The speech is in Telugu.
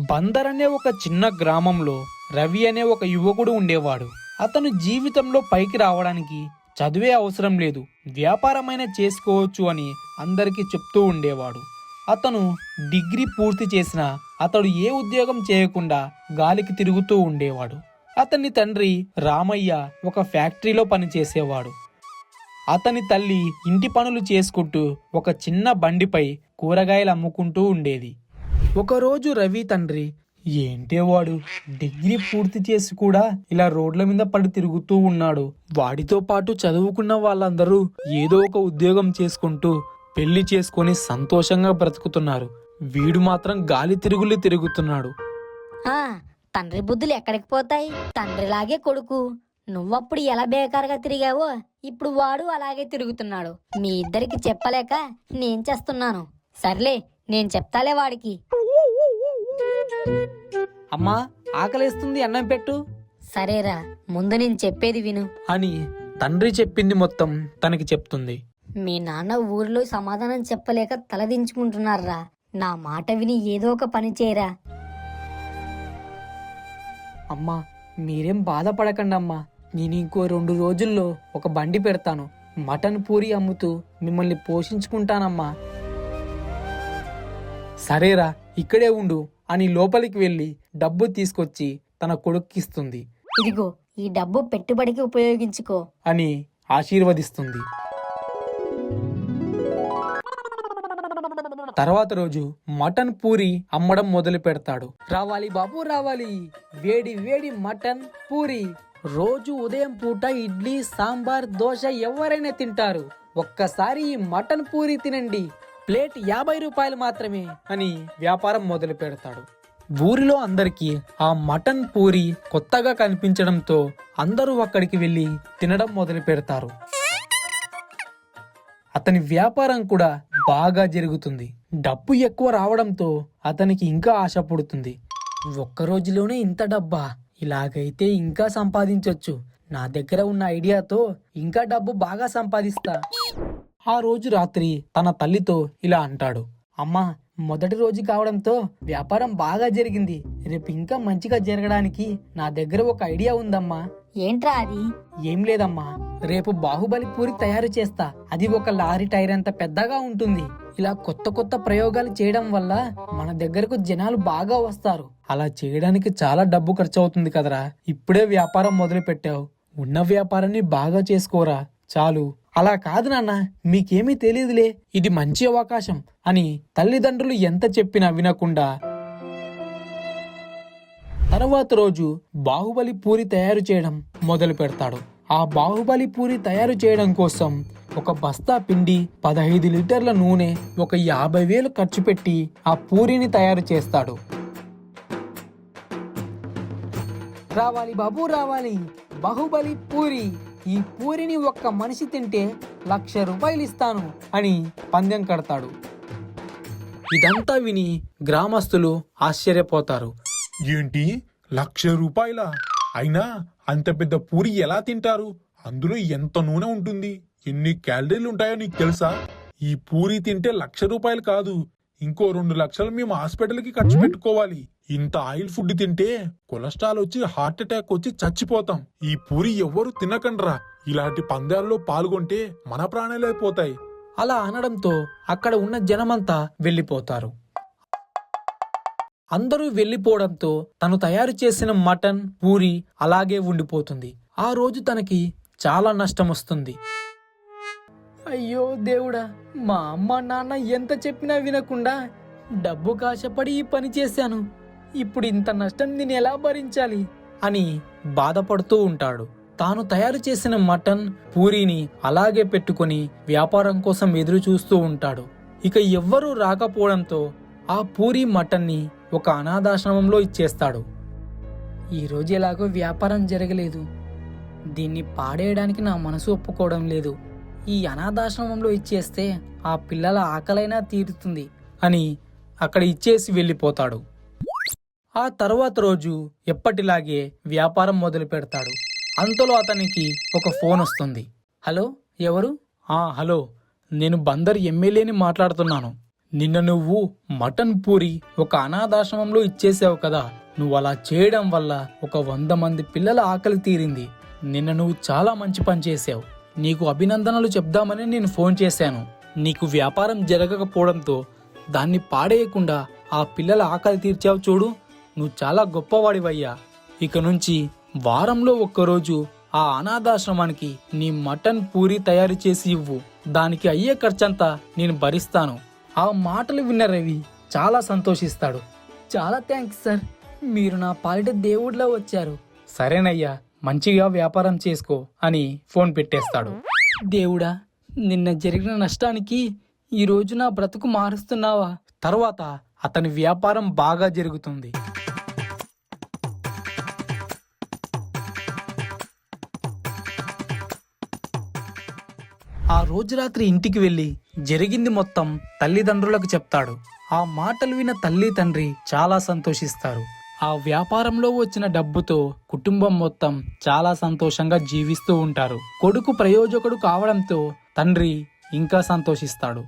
బందర్ అనే ఒక చిన్న గ్రామంలో రవి అనే ఒక యువకుడు ఉండేవాడు. అతను జీవితంలో పైకి రావడానికి చదువే అవసరం లేదు, వ్యాపారమైన చేసుకోవచ్చు అని అందరికీ చెప్తూ ఉండేవాడు. అతను డిగ్రీ పూర్తి చేసినా అతడు ఏ ఉద్యోగం చేయకుండా గాలికి తిరుగుతూ ఉండేవాడు. అతని తండ్రి రామయ్య ఒక ఫ్యాక్టరీలో పనిచేసేవాడు. అతని తల్లి ఇంటి పనులు చేసుకుంటూ ఒక చిన్న బండిపై కూరగాయలు అమ్ముకుంటూ ఉండేది. ఒకరోజు రవి తండ్రి, ఏంటే వాడు డిగ్రీ పూర్తి చేసి కూడా ఇలా రోడ్ల మీద పడి తిరుగుతూ ఉన్నాడు. వాడితో పాటు చదువుకున్న వాళ్ళందరూ ఏదో ఒక ఉద్యోగం చేసుకుంటూ పెళ్లి చేసుకొని సంతోషంగా బ్రతుకుతున్నారు. వీడు మాత్రం గాలి తిరుగులు తిరుగుతున్నాడు. తండ్రి బుద్ధులు ఎక్కడికి పోతాయి? తండ్రిలాగే కొడుకు. నువ్వప్పుడు ఎలా బేకారుగా తిరిగావో ఇప్పుడు వాడు అలాగే తిరుగుతున్నాడు. మీ ఇద్దరికి చెప్పలేక నేను చేస్తున్నాను. సర్లే, నేను చెప్తాలే వాడికి. అమ్మా, ఆకలేస్తుంది, అన్నం పెట్టు. సరేరా, ముందు నేను చెప్పేది విను అని తండ్రి చెప్పింది మొత్తం తనకి చెప్తుంది. మీ నాన్న ఊరిలో సమాధానం చెప్పలేక తలదించుకుంటున్నారా. నా మాట విని ఏదో ఒక పని చేయరా. అమ్మా, మీరేం బాధపడకండి అమ్మా. నేను ఇంకో 2 రోజుల్లో ఒక బండి పెడతాను. మటన్ పూరి అమ్ముతూ మిమ్మల్ని పోషించుకుంటానమ్మా. సరేరా, ఇక్కడే ఉండు అని లోపలికి వెళ్ళి డబ్బు తీసుకొచ్చి తన కొడుక్కిస్తుంది. ఇదిగో, ఈ డబ్బు పెట్టుబడికి ఉపయోగించుకో అని ఆశీర్వదిస్తుంది. తర్వాత రోజు మటన్ పూరి అమ్మడం మొదలు పెడతాడు. రావాలి బాబు రావాలి, వేడి వేడి మటన్ పూరి. రోజు ఉదయం పూట ఇడ్లీ, సాంబార్, దోశ ఎవరైనా తింటారు. ఒక్కసారి ఈ మటన్ పూరి తినండి, ప్లేట్ 50 రూపాయలు మాత్రమే అని వ్యాపారం మొదలు పెడతాడు. ఊరిలో అందరికీ ఆ మటన్ పూరి కొత్తగా కనిపించడంతో అందరూ అక్కడికి వెళ్ళి తినడం మొదలు పెడతారు. అతని వ్యాపారం కూడా బాగా జరుగుతుంది. డబ్బు ఎక్కువ రావడంతో అతనికి ఇంకా ఆశ పుడుతుంది. ఒక్క రోజులోనే ఇంత డబ్బా, ఇలాగైతే ఇంకా సంపాదించొచ్చు. నా దగ్గర ఉన్న ఐడియాతో ఇంకా డబ్బు బాగా సంపాదిస్తా. ఆ రోజు రాత్రి తన తల్లితో ఇలా అంటాడు. అమ్మా, మొదటి రోజు కావడంతో వ్యాపారం బాగా జరిగింది. రేపు ఇంకా మంచిగా జరగడానికి నా దగ్గర ఒక ఐడియా ఉందమ్మా. ఏంట్రా అది? ఏం లేదమ్మా, రేపు బాహుబలి పూరి తయారు చేస్తా. అది ఒక లారీ టైర్ అంత పెద్దగా ఉంటుంది. ఇలా కొత్త కొత్త ప్రయోగాలు చేయడం వల్ల మన దగ్గరకు జనాలు బాగా వస్తారు. అలా చేయడానికి చాలా డబ్బు ఖర్చు అవుతుంది కదరా. ఇప్పుడే వ్యాపారం మొదలు పెట్టావు, ఉన్న వ్యాపారాన్ని బాగా చేసుకోరా చాలు. అలా కాదు నాన్న, మీకేమీ తెలియదులే, ఇది మంచి అవకాశం అని తల్లిదండ్రులు ఎంత చెప్పినా వినకుండా తర్వాత రోజు బాహుబలి పూరి తయారు చేయడం మొదలు పెడతాడు. ఆ బాహుబలి పూరి తయారు చేయడం కోసం ఒక బస్తా పిండి, 15 లీటర్ల నూనె, ఒక 50,000 ఖర్చు పెట్టి ఆ పూరిని తయారు చేస్తాడు. రావాలి బాబు రావాలి, బాహుబలి పూరి. ఈ పూరిని ఒక్క మనిషి తింటే 1,00,000 రూపాయలు ఇస్తాను అని పందెం కడతాడు. ఇదంతా విని గ్రామస్తులు ఆశ్చర్యపోతారు. ఏంటి, 1,00,000 రూపాయలా? అయినా అంత పెద్ద పూరి ఎలా తింటారు? అందులో ఎంత నూనె ఉంటుంది, ఎన్ని క్యాలరీలు ఉంటాయో నీకు తెలుసా? ఈ పూరి తింటే 1,00,000 రూపాయలు కాదు, ఇంకో 2 లక్షలు మేము హాస్పిటల్కి ఖర్చు పెట్టుకోవాలి. ఇంత ఆయిల్ ఫుడ్ తింటే కొలెస్ట్రాల్ వచ్చి హార్ట్ అటాక్ వచ్చి చచ్చిపోతాం. ఈ పూరి ఎవ్వరు తినకండ్రా. ఇలాంటి పందాల్లో పాల్గొంటే మన ప్రాణాలే పోతాయి. అలా అనడంతో అక్కడ ఉన్న జనమంతా వెళ్ళిపోతారు. అందరూ వెళ్ళిపోవడంతో తను తయారు చేసిన మటన్ పూరి అలాగే ఉండిపోతుంది. ఆ రోజు తనకి చాలా నష్టం వస్తుంది. అయ్యో దేవుడా, మా అమ్మ నాన్న ఎంత చెప్పినా వినకుండా డబ్బు కాశపడి ఈ పని చేశాను. ఇప్పుడు ఇంత నష్టం నేను ఎలా భరించాలి అని బాధపడుతూ ఉంటాడు. తాను తయారు చేసిన మటన్ పూరీని అలాగే పెట్టుకుని వ్యాపారం కోసం ఎదురు చూస్తూ ఉంటాడు. ఇక ఎవ్వరూ రాకపోవడంతో ఆ పూరి మటన్ని ఒక అనాథాశ్రమంలో ఇచ్చేస్తాడు. ఈరోజు ఎలాగో వ్యాపారం జరగలేదు, దీన్ని పాడేయడానికి నా మనసు ఒప్పుకోవడం లేదు. ఈ అనాథాశ్రమంలో ఇచ్చేస్తే ఆ పిల్లల ఆకలైనా తీరుతుంది అని అక్కడ ఇచ్చేసి వెళ్ళిపోతాడు. ఆ తర్వాత రోజు ఎప్పటిలాగే వ్యాపారం మొదలు పెడతాడు. అంతలో అతనికి ఒక ఫోన్ వస్తుంది. హలో, ఎవరు? హలో, నేను బందర్ ఎమ్మెల్యేని మాట్లాడుతున్నాను. నిన్న నువ్వు మటన్ పూరి ఒక అనాథాశ్రమంలో ఇచ్చేసావు కదా, నువ్వు అలా చేయడం వల్ల ఒక 100 మంది పిల్లల ఆకలి తీరింది. నిన్న నువ్వు చాలా మంచి పని చేశావు. నీకు అభినందనలు చెప్దామని నేను ఫోన్ చేశాను. నీకు వ్యాపారం జరగకపోవడంతో దాన్ని పాడేయకుండా ఆ పిల్లల ఆకలి తీర్చావు చూడు, నువ్వు చాలా గొప్పవాడివయ్యా. ఇక నుంచి వారంలో ఒక్కరోజు ఆ అనాథాశ్రమానికి నీ మటన్ పూరి తయారు చేసి ఇవ్వు. దానికి అయ్యే ఖర్చంతా నేను భరిస్తాను. ఆ మాటలు విన్న రవి చాలా సంతోషిస్తాడు. చాలా థ్యాంక్స్ సార్, మీరు నా పాలిట దేవుడిలా వచ్చారు. సరేనయ్యా, మంచిగా వ్యాపారం చేసుకో అని ఫోన్ పెట్టేస్తాడు. దేవుడా, నిన్న జరిగిన నష్టానికి ఈరోజు నా బ్రతుకు మారుస్తున్నావా? తర్వాత అతని వ్యాపారం బాగా జరుగుతుంది. ఆ రోజు రాత్రి ఇంటికి వెళ్లి జరిగింది మొత్తం తల్లిదండ్రులకు చెప్తాడు. ఆ మాటలు విన్న తల్లి తండ్రి చాలా సంతోషిస్తారు. ఆ వ్యాపారంలో వచ్చిన డబ్బుతో కుటుంబం మొత్తం చాలా సంతోషంగా జీవిస్తూ ఉంటారు. కొడుకు ప్రయోజకుడు కావడంతో తండ్రి ఇంకా సంతోషిస్తాడు.